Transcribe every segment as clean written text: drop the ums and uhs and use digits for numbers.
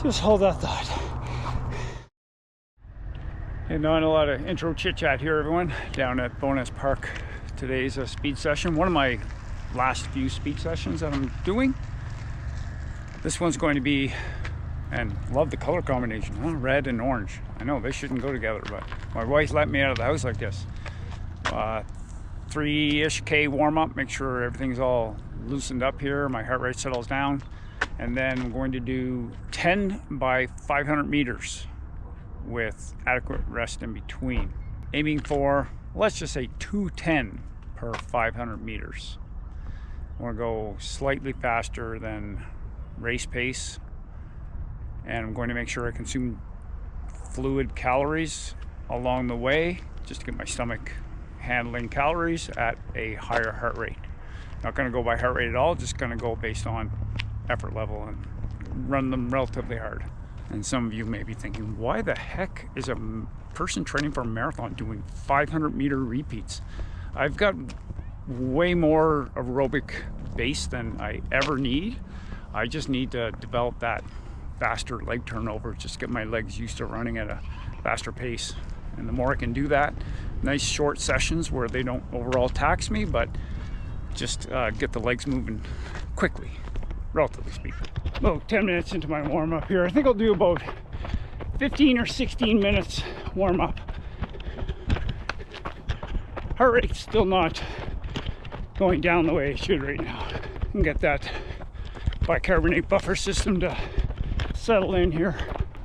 Just hold that thought. And not a lot of intro chit chat here, everyone. Down at Bonus Park. Today's a speed session. One of my last few speed sessions that I'm doing. This one's going to be, and love the color combination, huh? Red and orange. I know they shouldn't go together, but my wife let me out of the house like this. 3-ish K warm up, make sure everything's all loosened up here, my heart rate settles down, and then I'm going to do 10 by 500 meters with adequate rest in between. Aiming for, let's just say 210 per 500 meters. I want to go slightly faster than race pace, and I'm going to make sure I consume fluid calories along the way just to get my stomach handling calories at a higher heart rate. Not going to go by heart rate at all, just going to go based on effort level and run them relatively hard. And some of you may be thinking, why the heck is a person training for a marathon doing 500-meter repeats? I've got way more aerobic base than I ever need. I just need to develop that faster leg turnover, just get my legs used to running at a faster pace. And the more I can do that, nice short sessions where they don't overall tax me, but just get the legs moving quickly, relatively speaking. About 10 minutes into my warm-up here. I think I'll do about 15 or 16 minutes warm-up. Heart rate's still not going down the way it should right now. I can get that bicarbonate buffer system to settle in here.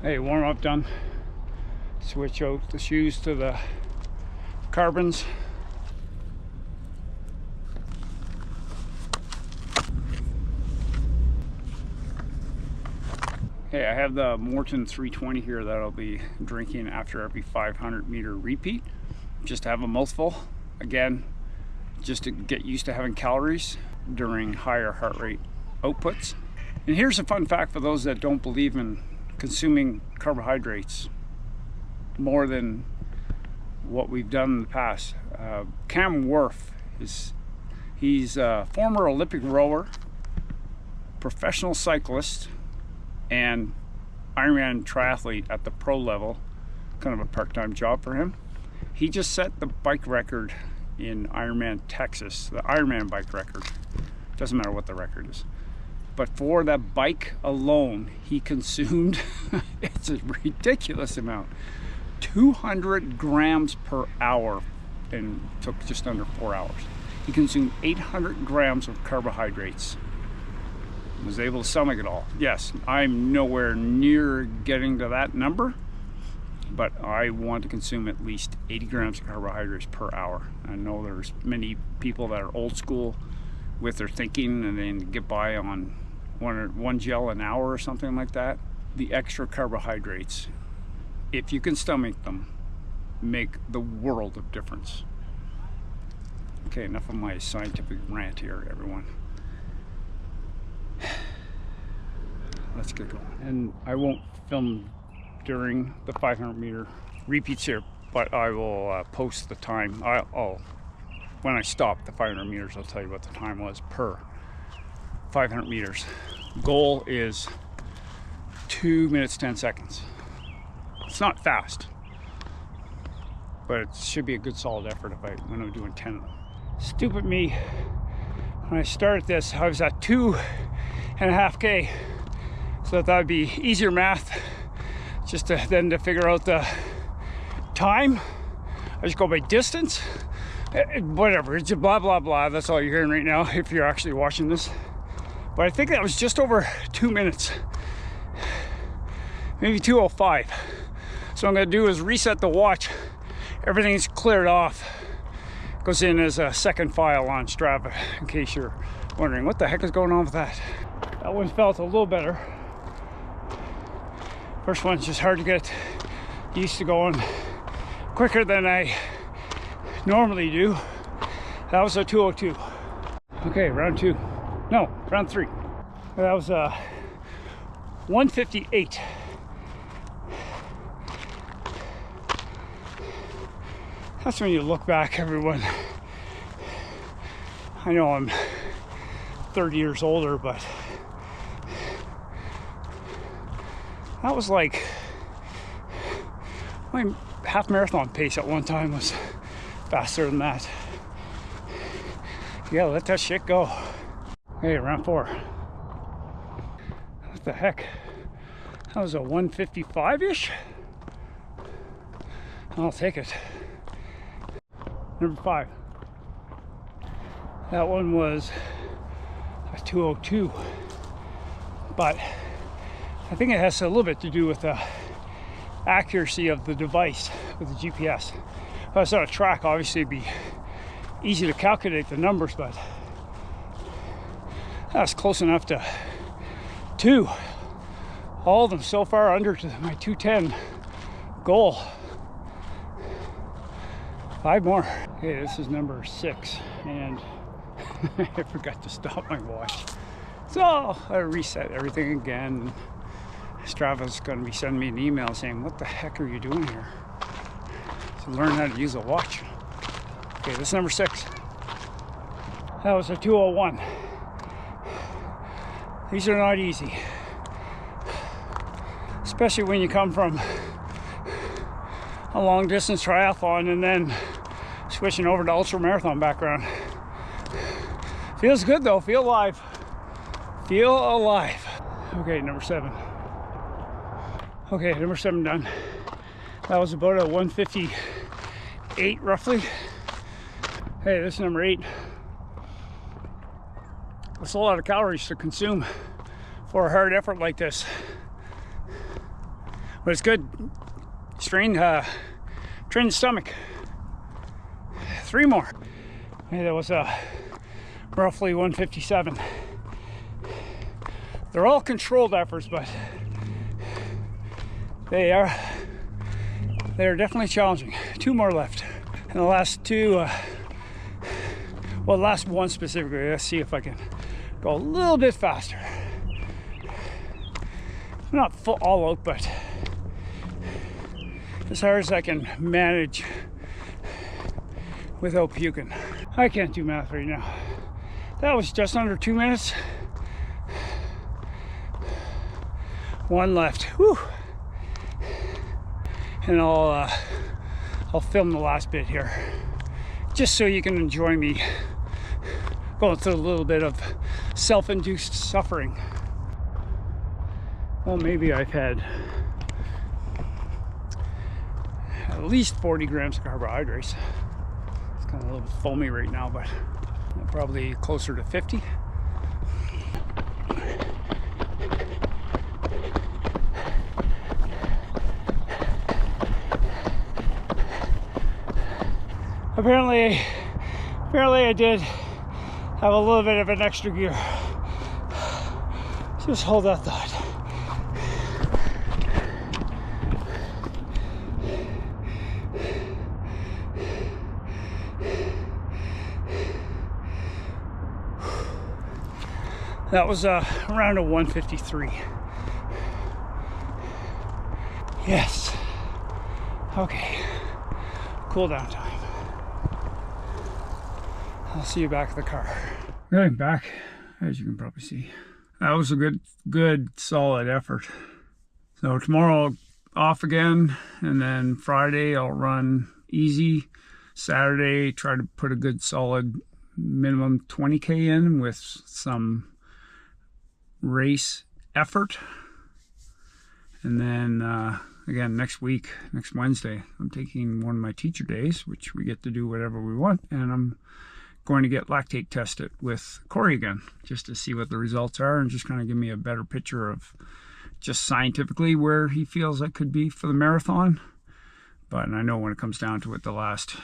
Hey, warm-up done. Switch out the shoes to the carbons. Okay, I have the Morton 320 here that I'll be drinking after every 500-meter repeat. Just to have a mouthful. Again, just to get used to having calories during higher heart rate outputs. And here's a fun fact for those that don't believe in consuming carbohydrates more than what we've done in the past. Cam Worth, he's a former Olympic rower, professional cyclist, and Ironman triathlete at the pro level. Kind of a part-time job for him. He just set the bike record in Ironman Texas, the Ironman bike record. Doesn't matter what the record is. But for that bike alone, he consumed, it's a ridiculous amount, 200 grams per hour, and took just under 4 hours. He consumed 800 grams of carbohydrates. Was able to stomach it all. Yes, I'm nowhere near getting to that number, but I want to consume at least 80 grams of carbohydrates per hour. I know there's many people that are old school with their thinking and then get by on one gel an hour or something like that. The extra carbohydrates, if you can stomach them, make the world of difference. Okay, enough of my scientific rant here, everyone. Let's get going. And I won't film during the 500-meter repeats here, but I will post the time. When I stop the 500 meters, I'll tell you what the time was per 500 meters. Goal is 2 minutes 10 seconds. It's not fast, but it should be a good solid effort when I'm doing 10 of them. Stupid me. When I started this, I was at 2.5 K. So that would be easier math, just to figure out the time. I just go by distance. Whatever, it's blah, blah, blah. That's all you're hearing right now if you're actually watching this. But I think that was just over 2 minutes. Maybe 2:05. So what I'm gonna do is reset the watch. Everything's cleared off. Goes in as a second file on Strava, in case you're wondering what the heck is going on with that. That one felt a little better. First one's just hard to get used to going quicker than I normally do. That was a 2:02. Okay, round 2. No, round 3. That was 1:58. That's when you look back, everyone. I know I'm 30 years older, but That was like my half marathon pace at one time was faster than that. Yeah, let that shit go. Okay, round 4. What the heck? That was a 155-ish? I'll take it. Number 5. That one was a 202. But I think it has a little bit to do with the accuracy of the device with the GPS. If I was on a track, obviously it'd be easy to calculate the numbers, but that's close enough to 2. All of them so far under to my 210 goal. 5 more. Okay, this is number 6, and I forgot to stop my watch. So I reset everything again. Strava's going to be sending me an email saying, what the heck are you doing here? To learn how to use a watch. Okay, this is number 6. That was a 201. These are not easy. Especially when you come from a long distance triathlon and then switching over to ultra marathon background. Feels good though, feel alive. Feel alive. Okay, number 7. Okay, number 7 done. That was about a 158 roughly. Hey, this is number 8. That's a lot of calories to consume for a hard effort like this. But it's good. Train the stomach. 3 more. Hey, that was roughly 157. They're all controlled efforts, but they're definitely challenging. 2 more left. And the last 2, well, the last one specifically, let's see if I can go a little bit faster. Not full all out, but as hard as I can manage without puking. I can't do math right now. That was just under 2 minutes. 1 left. Whew. And I'll film the last bit here, just so you can enjoy me going through a little bit of self-induced suffering. Well, maybe I've had at least 40 grams of carbohydrates. It's kind of a little bit foamy right now, but probably closer to 50. Apparently I did have a little bit of an extra gear. Just hold that thought. That was around a 153. Yes. Okay. Cool down time. I'll see you back at the car. Okay, back, as you can probably see. That was a good solid effort. So tomorrow off again, and then Friday I'll run easy. Saturday, try to put a good solid minimum 20K in with some race effort. And then again, next week, next Wednesday, I'm taking one of my teacher days, which we get to do whatever we want, and I'm going to get lactate tested with Corey again, just to see what the results are and just kind of give me a better picture of just scientifically where he feels I could be for the marathon. But I know when it comes down to it, the last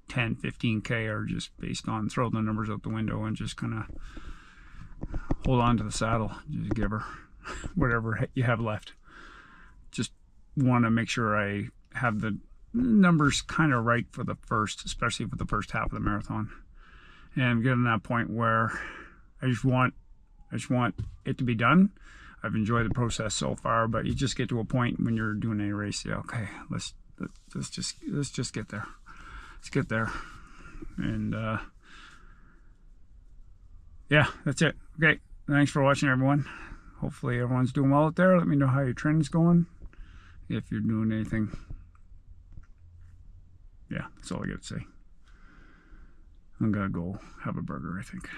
10, 15K are just based on throw the numbers out the window and just kind of hold on to the saddle, just give her whatever you have left. Just want to make sure I have the numbers kind of right for the first, especially for the first half of the marathon. And I'm getting to that point where I just want it to be done. I've enjoyed the process so far, but you just get to a point when you're doing a race, yeah, okay, let's just get there. Let's get there. And yeah, that's it. Okay, thanks for watching, everyone. hopefully everyone's doing well out there. Let me know how your training's going, if you're doing anything. Yeah, that's all I got to say. I'm gonna go have a burger, I think.